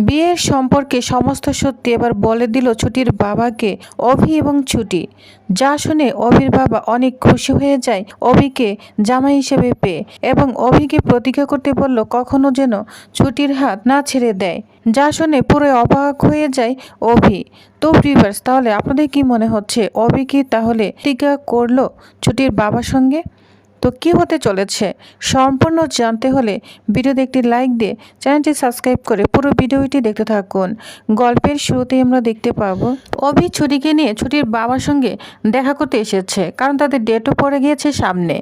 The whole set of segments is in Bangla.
বিয়ের সম্পর্কে সমস্ত সত্যি এবার বলে দিল ছুটির বাবাকে অভি এবং ছুটি। যা শুনে অভির বাবা অনেক খুশি হয়ে যায় অভিকে জামাই হিসেবে পেয়ে, এবং অভিকে প্রতিজ্ঞা করতে বলল কখনো যেন ছুটির হাত না ছেড়ে দেয়। যা শুনে পুরো অবাক হয়ে যায় অভি। তো ভিউয়ার্স, তাহলে আপনাদের কি মনে হচ্ছে অভি কি তাহলে প্রতিজ্ঞা করলো ছুটির বাবার সঙ্গে? তো কি হতে চলেছে সম্পূর্ণ জানতে হলে ভিডিওতে একটি লাইক দিয়ে চ্যানেলটি সাবস্ক্রাইব করে পুরো ভিডিওটি দেখতে থাকুন। গল্পের শুরুতেই আমরা দেখতে পাবো অভি ছুটিকে নিয়ে ছুটির বাবার সঙ্গে দেখা করতে এসেছে, কারণ তাদের ডেটও পড়ে গিয়েছে সামনে।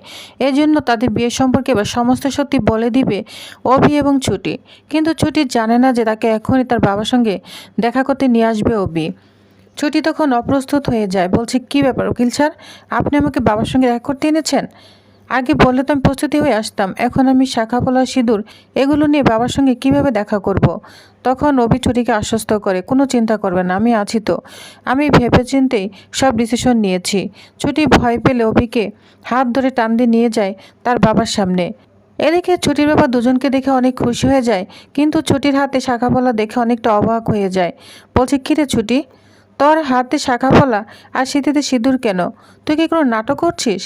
এজন্য তাদের বিয়ের সম্পর্কে এবার সমস্ত সত্যি বলে দিবে অভি এবং ছুটি। কিন্তু ছুটি জানে না যে তাকে এখনই তার বাবার সঙ্গে দেখা করতে নিয়ে আসবে অভি। ছুটি তখন অপ্রস্তুত হয়ে যায়, বলছে কি ব্যাপার উকিল স্যার, আপনি আমাকে বাবার সঙ্গে দেখা করতে এনেছেন? আগে বললে তো আমি প্রস্তুতি হয়ে আসতাম, এখন আমি শাখা পলা সিঁদুর এগুলো নিয়ে বাবার সঙ্গে কিভাবে দেখা করব। তখন অভি ছুটিকে আশ্বস্ত করে, কোনো চিন্তা করবে না, আমি আছি তো, আমি ভেবেচিন্তেই সব ডিসিশন নিয়েছি। ছুটি ভয় পেলে অভিকে হাত ধরে টান দিয়ে নিয়ে যায় তার বাবার সামনে। এদিকে ছুটির বাবা দুজনকে দেখে অনেক খুশি হয়ে যায়, কিন্তু ছুটির হাতে শাখা পলা দেখে অনেকটা অবাক হয়ে যায়। বলছে কিরে ছুটি, তোর হাতে শাখা পলা আর শীতেতে সিঁদুর কেন? তুই কি কোনো নাটক করছিস?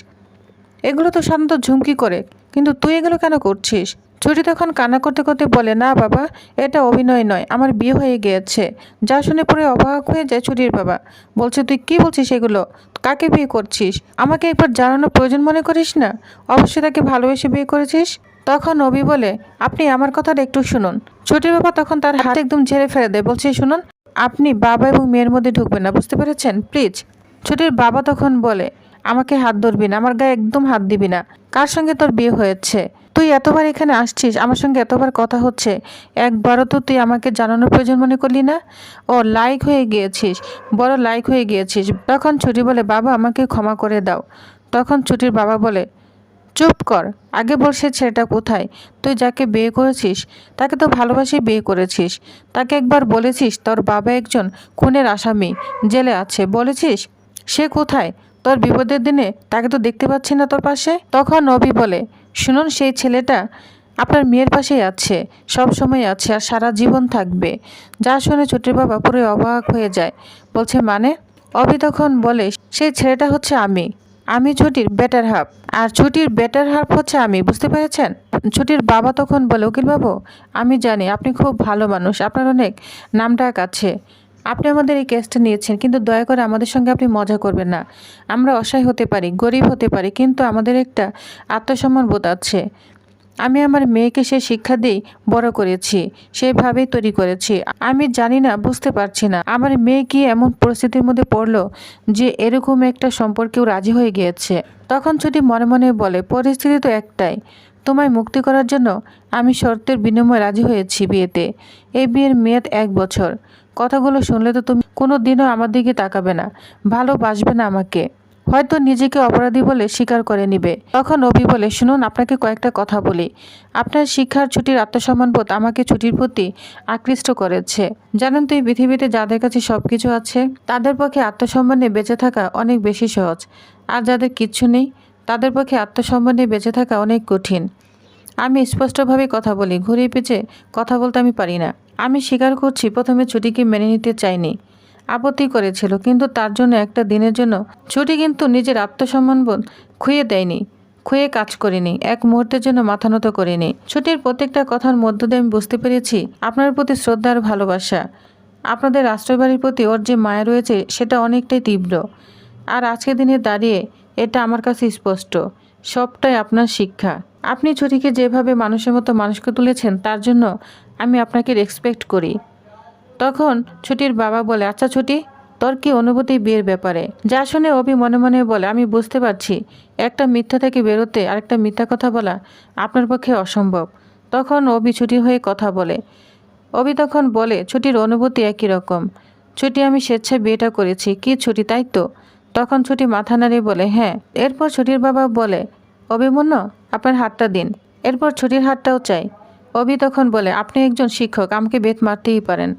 এগুলো তো সাধারণত ঝুমকি করে, কিন্তু তুই এগুলো কেন করছিস? ছুটি তখন কান্না করতে করতে বলে, না বাবা, এটা অভিনয় নয়, আমার বিয়ে হয়ে গিয়েছে। যা শুনে পরে অবাক হয়ে যায় ছুটির বাবা। বলছে তুই কি বলছিস এগুলো? কাকে বিয়ে করছিস? আমাকে একবার জানানোর প্রয়োজন মনে করিস না? অবশ্যই তাকে ভালোবেসে বিয়ে করেছিস। তখন অভি বলে, আপনি আমার কথাটা একটু শুনুন। ছুটির বাবা তখন তার হাত একদম ঝেড়ে ফেলে দেয়, বলছে শুনুন, আপনি বাবা এবং মেয়ের মধ্যে ঢুকবেন না, বুঝতে পেরেছেন? প্লিজ। ছুটির বাবা তখন বলে, আমাকে হাত ধরবি না, আমার গায়ে একদম হাত দিবি না। কার সঙ্গে তোর বিয়ে হয়েছে? তুই এতবার এখানে আসছিস, আমার সঙ্গে এতবার কথা হচ্ছে, একবারও তো তুই আমাকে জানানোর প্রয়োজন মনে করলি না? ও লাইক হয়ে গিয়েছিস, বড় লাইক হয়ে গিয়েছিস। তখন ছুটি বলে, বাবা আমাকে ক্ষমা করে দাও। তখন ছুটির বাবা বলে, চুপ কর, আগে বল সে ছেলেটা কোথায়? তুই যাকে বিয়ে করেছিস তাকে তো ভালোবাসি বিয়ে করেছিস। তাকে একবার বলেছিস তোর বাবা একজন খুনের আসামি, জেলে আছে, বলেছিস? সে কোথায়? তোর বিপদের দিনে তাকে তো দেখতে পাচ্ছি না তোর পাশে। তখন অভি বলে, শুনুন, সেই ছেলেটা আপনার মেয়ের পাশেই আছে, সব সময় আছে, আর সারা জীবন থাকবে। যা শুনে ছোটির বাবা পুরো অবাক হয়ে যায়। বলছে মানে? অভি তখন বলে, সেই ছেলেটা হচ্ছে আমি ছুটির বেটার হাফ, আর ছুটির বেটার হাফ হচ্ছে আমি, বুঝতে পেরেছেন? ছুটির বাবা তখন বলে, উকিল বাবু, আমি জানি আপনি খুব ভালো মানুষ, আপনার অনেক নামডাক আছে, আপনি আমাদের এই কেসটা নিয়েছেন, কিন্তু দয়া করে আমাদের সঙ্গে আপনি মজা করবেন না। আমরা অসহায় হতে পারি, গরিব হতে পারি, কিন্তু আমাদের একটা আত্মসম্মান বোধ আছে। আমি আমার মেয়েকে সে শিক্ষা দিয়েই বড় করেছি, সেভাবেই তৈরি করেছি। আমি জানি না, বুঝতে পারছি না আমার মেয়ে কি এমন পরিস্থিতির মধ্যে পড়লো যে এরকম একটা সম্পর্কেও রাজি হয়ে গিয়েছে। তখন ছুটি মনে মনে বলে, পরিস্থিতি তো একটাই, তোমায় মুক্তি করার জন্য আমি শর্তের বিনিময়ে রাজি হয়েছি বিয়েতে। এই বিয়ের মেয়াদ 1 বছর। কথাগুলো শুনলে তো তুমি কোনো দিনও আমার দিকে তাকাবে না, ভালোবাসবে না আমাকে, হয়তো নিজেকে অপরাধী বলে স্বীকার করে নিবে। তখন অভি বলে, শুনুন, আপনাকে কয়েকটা কথা বলি। আপনার শিক্ষার ছুটির আত্মসম্মানবোধ আমাকে ছুটির প্রতি আকৃষ্ট করেছে। জানেন তো, এই পৃথিবীতে যাদের কাছে সব কিছু আছে তাদের পক্ষে আত্মসম্মানে বেঁচে থাকা অনেক বেশি সহজ, আর যাদের কিচ্ছু নেই তাদের পক্ষে আত্মসম্মানে বেঁচে থাকা অনেক কঠিন। আমি স্পষ্টভাবে কথা বলি, ঘুরিয়ে পেঁচে কথা বলতে আমি পারি না। আমি স্বীকার করছি, প্রথমে ছুটিকে মেনে নিতে চাইনি, আপত্তি করেছিল, কিন্তু তার জন্য একটা দিনের জন্য ছুটি কিন্তু নিজের আত্মসম্মানবোধ খুইয়ে দেয়নি, খুইয়ে কাজ করিনি, এক মুহূর্তের জন্য মাথা নত করিনি। ছুটির প্রত্যেকটা কথার মধ্য দিয়ে আমি বুঝতে পেরেছি আপনার প্রতি শ্রদ্ধা আর ভালোবাসা, আপনাদের আশ্রয়বাড়ির প্রতি ওর যে মায়া রয়েছে সেটা অনেকটাই তীব্র। আর আজকের দিনে দাঁড়িয়ে এটা আমার কাছে স্পষ্ট, সবটাই আপনার শিক্ষা। আপনি ছুটিকে যেভাবে মানুষের মতো মানুষকে তুলেছেন তার জন্য আমি আপনাকে রেসপেক্ট করি। তখন ছুটির বাবা বলে, আচ্ছা ছুটি, তোর কি অনুভূতি বিয়ের ব্যাপারে? যা শুনে অভি মনে মনে বলে, আমি বুঝতে পারছি একটা মিথ্যা থেকে বেরোতে আরেকটা মিথ্যা কথা বলা আপনার পক্ষে অসম্ভব। তখন অভি ছুটি হয়ে কথা বলে। অভি তখন বলে, ছুটির অনুভূতি একই রকম। ছুটি, আমি স্বেচ্ছায় বিয়েটা করেছি। কি ছুটি, তাই তো? তখন ছুটি মাথা নাড়িয়ে বলে, হ্যাঁ। এরপর ছুটির বাবা বলে, অভিমন্যু, আপনার হাতটা দিন। এরপর ছুটির হাতটাও চাই। অভি তখন বলে, আপনি একজন শিক্ষক, আমাকে বেত মারতেই পারেন।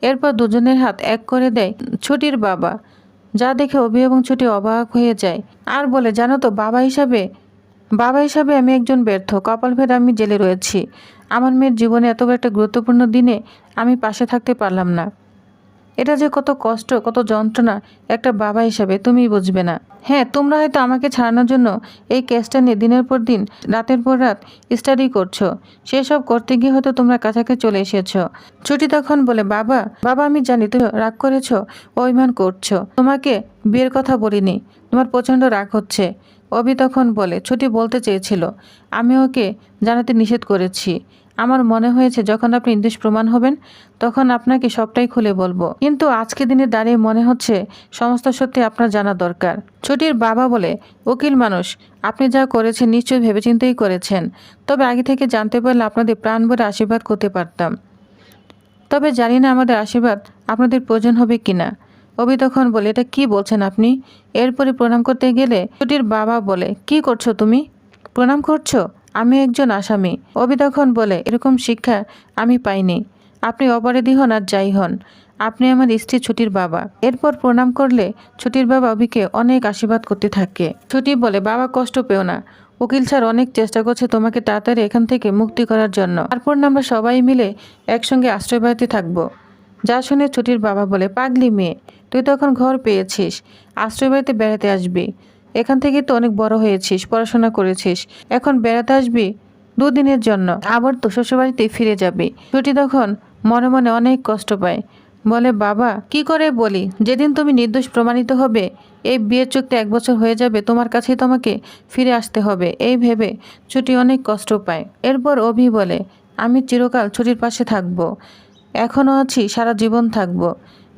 এরপর দুজনের হাত এক করে দেয় ছুটির বাবা, যা দেখে অভি এবং ছুটি অবাক হয়ে যায়, আর বলে, জানো তো, বাবা হিসাবে আমি একজন ব্যর্থ, কপাল ফের আমি জেলে রয়েছি। আমার মেয়ের জীবনে এত বড় একটা গুরুত্বপূর্ণ দিনে আমি পাশে থাকতে পারলাম না। এটা যে কত কষ্ট, কত যন্ত্রণা একটা বাবা হিসাবে তুমিই বুঝবে না। হ্যাঁ, তোমরা হয়তো আমাকে ছাড়ানোর জন্য এই কেসটা নিয়ে দিনের পর দিন, রাতের পর রাত স্টাডি করছো। সেসব করতে গিয়ে হয়তো তোমরা কাছাকাছি চলে এসেছো। ছুটি তখন বলে, বাবা বাবা আমি জানি তুমি রাগ করেছো, অভিমান করছো। তোমাকে বিয়ের কথা বলিনি, তোমার প্রচণ্ড রাগ হচ্ছে। অভি তখন বলে, ছুটি বলতে চেয়েছিল, আমি ওকে জানাতে নিষেধ করেছি। আমার মনে হয়েছে যখন আপনি নির্দোষ প্রমাণ হবেন তখন আপনাকে সবটাই খুলে বলবো, কিন্তু আজকে দিনে দাঁড়িয়ে মনে হচ্ছে সমস্ত সত্যি আপনার জানা দরকার। ছুটির বাবা বলে, উকিল মানুষ, আপনি যা করেছেন নিশ্চয়ই ভেবেচিন্তেই করেছেন। তবে আগে থেকে জানতে পারলে আপনাদের প্রাণ ভরে আশীর্বাদ করতে পারতাম। তবে জানি না আমাদের আশীর্বাদ আপনাদের প্রয়োজন হবে কিনা। অভি তখন বলে, এটা কি বলছেন আপনি? এরপরে প্রণাম করতে গেলে ছুটির বাবা বলে, কি করছো তুমি? প্রণাম করছো? আমি একজন আসামি। অভি তখন বলে, এরকম শিক্ষা আমি পাইনি। আপনি অপরাধী হন আর যাই হন, আপনি আমার স্ত্রী ছুটির বাবা। এরপর প্রণাম করলে ছুটির বাবা অভিকে অনেক আশীর্বাদ করতে থাকে। ছুটি বলে, বাবা কষ্ট পেও না, উকিল স্যার অনেক চেষ্টা করছে তোমাকে তাড়াতাড়ি এখান থেকে মুক্তি করার জন্য। তারপর আমরা সবাই মিলে একসঙ্গে আশ্রয় বাড়িতে থাকবো। যা শুনে ছুটির বাবা বলে, পাগলি মেয়ে, তুই তো এখন ঘর পেয়েছিস, আশ্রয় বাড়িতে বেড়াতে আসবি। এখান থেকে তো অনেক বড় হয়েছিস, পড়াশোনা করেছিস, এখন বেড়াতে আসবি 2 দিনের জন্য, আবার তো শ্বশুরবাড়িতে ফিরে যাবি। ছুটি তখন মনে মনে অনেক কষ্ট পায়। বলে, বাবা কি করে বলি, যেদিন তুমি নির্দোষ প্রমাণিত হবে, এই বিয়ের চুক্তি 1 বছর হয়ে যাবে, তোমার কাছেই তোমাকে ফিরে আসতে হবে। এই ভেবে ছুটি অনেক কষ্ট পায়। এরপর অভি বলে, আমি চিরকাল ছুটির পাশে থাকবো, এখনও আছি, সারা জীবন থাকবো,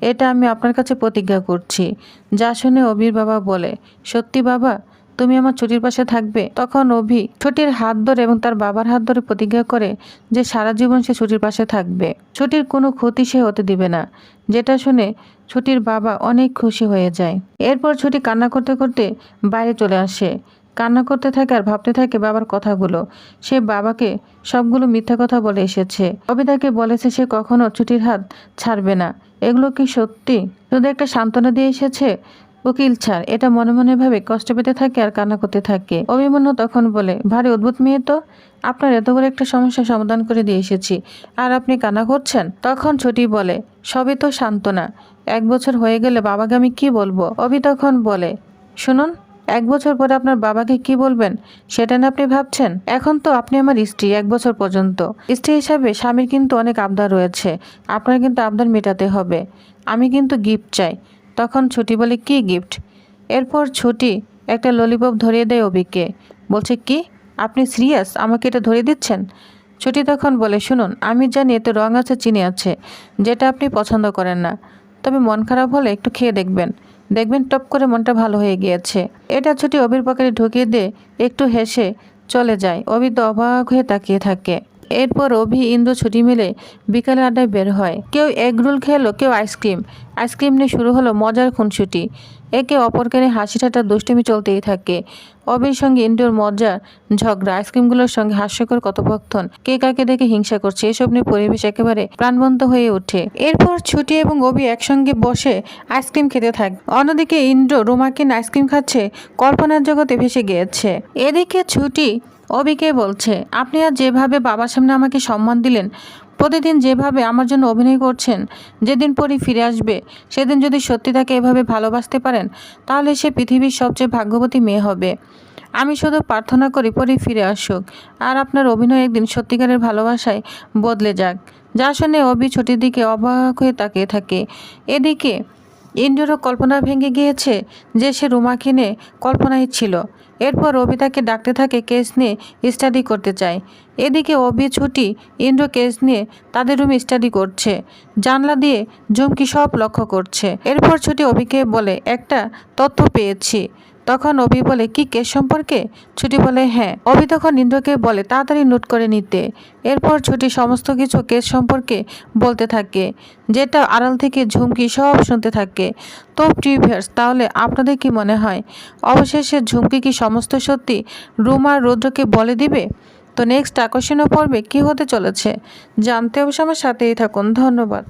এটা আমি আপনার কাছে প্রতিজ্ঞা করছি। যা শুনে অভির বাবা বলে, সত্যি বাবা তুমি আমার ছুটির পাশে থাকবে? তখন অভি ছুটির হাত ধরে এবং তার বাবার হাত ধরে প্রতিজ্ঞা করে যে সারা জীবন সে ছুটির পাশে থাকবে, ছুটির কোনো ক্ষতি সে হতে দিবে না। যেটা শুনে ছুটির বাবা অনেক খুশি হয়ে যায়। এরপর ছুটি কান্না করতে করতে বাইরে চলে আসে। কান্না করতে থাকে আর ভাবতে থাকে বাবার কথাগুলো। সে বাবাকে সবগুলো মিথ্যা কথা বলে এসেছে। অভি তাকে বলেছে সে কখনো ছুটির হাত ছাড়বে না। এগুলো কি সত্যি? শুধু একটা সান্ত্বনা দিয়ে এসেছে? উকিল ছাড়, এটা মনে মনে ভাবে কষ্ট পেতে থাকে আর কান্না করতে থাকে। অভিমন্যু তখন বলে, ভারী অদ্ভুত মেয়ে তো, আপনার এত বড় একটা সমস্যা সমাধান করে দিয়ে এসেছি আর আপনি কান্না করছেন? তখন ছুটি বলে, সবই তো সান্ত্বনা, 1 বছর হয়ে গেলে বাবাকে আমি কি বলবো? অভি তখন বলে, শুনুন, 1 বছর পরে আপনার বাবাকে কি বলবেন সেটা না আপনি ভাবছেন? এখন তো আপনি আমার স্ত্রী, 1 বছর পর্যন্ত স্ত্রী হিসাবে স্বামীর কিন্তু অনেক আবদার রয়েছে, আপনার কিন্তু আবদার মেটাতে হবে। আমি কিন্তু গিফট চাই। তখন ছুটি বলে, কি গিফট? এরপর ছুটি একটা ললিপপ ধরিয়ে দেয় অভিকে, বলছে, কি আপনি সিরিয়াস? আমাকে এটা ধরিয়ে দিচ্ছেন? ছুটি তখন বলে, শুনুন, আমি জানি এতে রং আছে, চিনি আছে, যেটা আপনি পছন্দ করেন না, তবে মন খারাপ হলে একটু খেয়ে দেখবেন, দেখবেন টপ করে মনটা ভালো হয়ে গিয়েছে। এটা ছুটি অভির পকেটে ঢুকিয়ে দিয়ে একটু হেসে চলে যায়। অভি তো অবাক হয়ে তাকিয়ে থাকে। এরপর অভি ইন্দ্র ছুটি মিলে বিকালে আড্ডায় বের হয়। কেউ এগ রোল খেলো, কেউ আইসক্রিম। আইসক্রিম নিয়ে শুরু হলো মজার খুনসুটি। একে অপরকে নিয়ে হাসি ঠাট্টা দুষ্টুমি চলতেই থাকে। অভির সঙ্গে ইন্দ্রর মজার ঝগড়া, আইসক্রিমগুলোর সঙ্গে হাস্যকর কথোপকথন, কে কাকে দেখে হিংসা করছে, এসব নিয়ে পরিবেশ একেবারে প্রাণবন্ত হয়ে ওঠে। এরপর ছুটি এবং অভি একসঙ্গে বসে আইসক্রিম খেতে থাকে। অন্যদিকে ইন্দ্র রোমাকে আইসক্রিম খাচ্ছে, কল্পনার জগতে ভেসে গিয়েছে। এদিকে ছুটি অভিকে বলছে, আপনি আর যেভাবে বাবার সামনে আমাকে সম্মান দিলেন, প্রতিদিন যেভাবে আমার জন্য অভিনয় করছেন, যেদিন পরি ফিরে আসবে সেদিন যদি সত্যি তাকে এভাবে ভালোবাসতে পারেন তাহলে সে পৃথিবীর সবচেয়ে ভাগ্যবতী মেয়ে হবে। আমি শুধু প্রার্থনা করি পরি ফিরে আসুক আর আপনার অভিনয় একদিন সত্যিকারের ভালোবাসায় বদলে যাক। যা শুনে অভি ছুটির দিকে অবাক হয়ে তাকিয়ে থাকে। এদিকে ইন্দ্ররও কল্পনা ভেঙে গিয়েছে যে সে রুমাকে নিয়ে কল্পনায় ছিল। এরপর অভি তাকে ডাকতে থাকে কেস নিয়ে স্টাডি করতে চায়। এদিকে অভি ছুটি ইন্দ্র কেস নিয়ে তাদের রুমে স্টাডি করছে, জানলা দিয়ে ঝুমকি সব লক্ষ্য করছে। এরপর ছুটি অভিকে বলে, একটা তথ্য পেয়েছি। তখন অভি বলে, কি কেস সম্পর্কে? ছুটি বলে, হ্যাঁ। অভি তখন ইন্দ্রকে বলে তাড়াতাড়ি নোট করে নিতে। এরপর ছুটি সমস্ত কিছু কেস সম্পর্কে বলতে থাকে, যেটা আড়াল থেকে ঝুমকি সব শুনতে থাকে। তো প্রিভিয়ার্স, তাহলে আপনাদের কি মনে হয় অবশেষে ঝুমকি কি সমস্ত সত্যি রুমা আর রুদ্রকে বলে দিবে? তো নেক্সট আকর্ষণীয় পর্বে কি হতে চলেছে জানতে অবশ্য আমার সাথেই থাকুন। ধন্যবাদ।